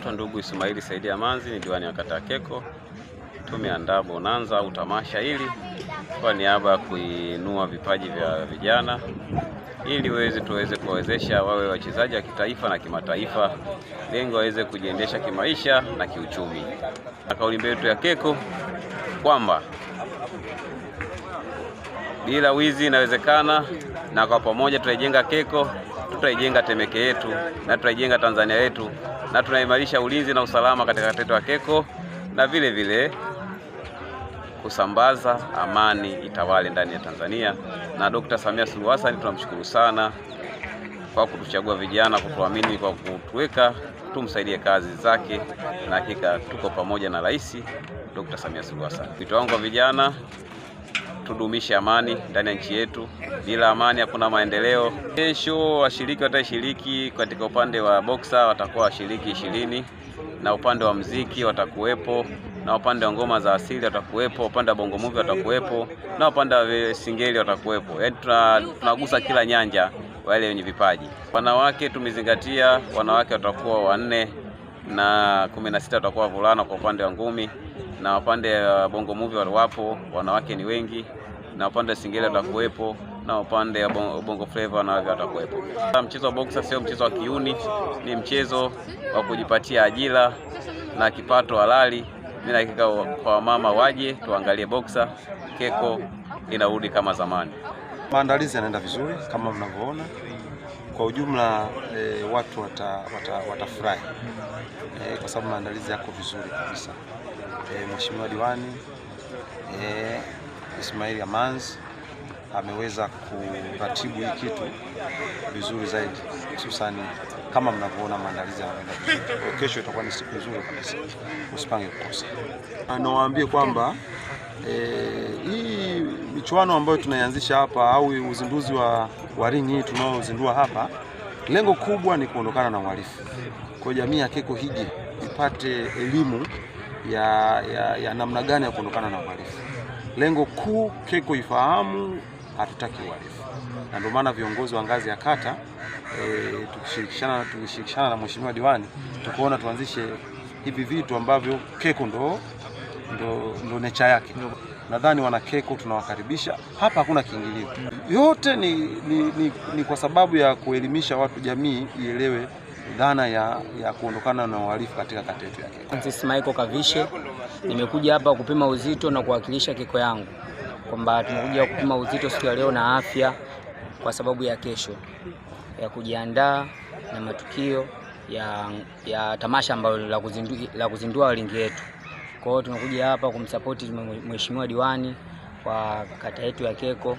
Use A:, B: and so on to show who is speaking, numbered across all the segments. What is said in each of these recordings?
A: Naitwa ndugu Ismaili Saidi Amanzi, ni diwani wa kata ya Keko. Tumeandaa bonanza au tamasha hili kwa niaba ya kuinua vipaji vya vijana ili tuweze kuwawezesha wawe wachezaji wa kitaifa na kimataifa, lengo waweze kujiendesha kimaisha na kiuchumi. Na kauli mbiu yetu ya Keko kwamba bila wizi inawezekana, na kwa pamoja tutaijenga Keko, tutaijenga Temeke yetu na tutaijenga Tanzania yetu, na tunaimarisha ulinzi na usalama katika kata yetu ya Keko, na vile vile kusambaza amani itawale ndani ya Tanzania. Na Dr. Samia Suluhu Hassan tunamshukuru sana kwa kutuchagua vijana, kutuamini, kwa kutuweka tumsaidie kazi zake, na hakika tuko pamoja na Rais Dr. Samia Suluhu Hassan. Wito wangu kwa vijana, tudumishe amani ndani ya nchi yetu. Bila amani hakuna maendeleo. Kesho washiriki watashiriki katika upande wa boksa, watakuwa washiriki 20, na upande wa muziki watakuwepo, na upande wa ngoma za asili watakuwepo, upande wa bongo movie watakuwepo, na upande wa singeli watakuwepo. Yaani tunagusa kila nyanja wale wenye vipaji. Wanawake tumezingatia, wanawake watakuwa 4 na 16 watakuwa vulana kwa upande wa ngumi, na upande wa bongo movie wapo wanawake ni wengi, na upande wa singeli watakuwepo, na upande wa bongo flavor wanawake watakuwepo. Mchezo wa boxer sio mchezo wa kiuni, ni mchezo wa kujipatia ajira na kipato halali. Mimi hakika kwa mama waje tuangalie boxer. Keko inarudi kama zamani.
B: Maandalizi yanaenda vizuri kama mnavyoona. Kwa ujumla watu watafurahi kwa sababu maandalizi yako vizuri kabisa. Mheshimiwa Diwani Ismaili Amanzi ameweza kuratibu hii kitu vizuri zaidi, hususani kama mnavyoona maandalizi yanaenda vizuri. Kesho itakuwa ni siku nzuri kabisa, usipange kukosa. Nawaambie kwamba hii michuano ambayo tunaianzisha hapa au uzinduzi wa ringi hii tunaozindua hapa, lengo kubwa ni kuondokana na uhalifu. Kwa jamii ya Keko hiji ipate elimu ya namna gani ya kuondokana na uhalifu. Lengo kuu Keko ifahamu hatutaki uhalifu. Na ndio maana viongozi wa ngazi ya kata tukishirikishana na Mheshimiwa Diwani tukaona tuanzishe hivi vitu ambavyo Keko ndo nature yake. Nadhani wana Keko tunawakaribisha. Hapa hakuna kiingilio. Yote ni kwa sababu ya kuelimisha watu, jamii ielewe dhana ya kuondokana na uhalifu katika kata yetu ya Keko.
C: Francis Michael Kavishe, nimekuja hapa kupima uzito na kuwakilisha Keko yangu, kwamba tumekuja kupima uzito siku ya leo na afya kwa sababu ya kesho ya kujiandaa na matukio ya tamasha ambalo la kuzindua ringi yetu. Kwa hiyo tumekuja hapa kumsupport Mheshimiwa Diwani kwa kata yetu ya Keko,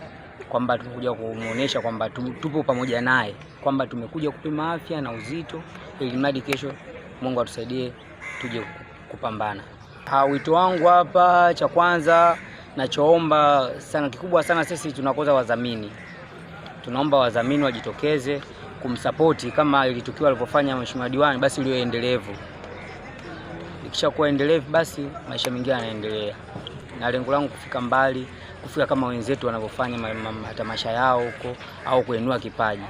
C: kwamba tumekuja kumuonesha kwamba tupo pamoja naye, kwamba tumekuja kupima afya na uzito ili mradi kesho Mungu atusaidie tuje kupambana. Wito wangu hapa, cha kwanza nachoomba sana, kikubwa sana, sisi tunakosa wadhamini. Tunaomba wadhamini wajitokeze kumsupport kama ile tukio alipofanya Mheshimiwa Diwani, basi liwe endelevu. Ikishakuwa endelevu, basi maisha mengine yanaendelea. Na lengo langu kufika mbali, kufika kama wenzetu wanavyofanya matamasha yao huko, au kuinua kipaji.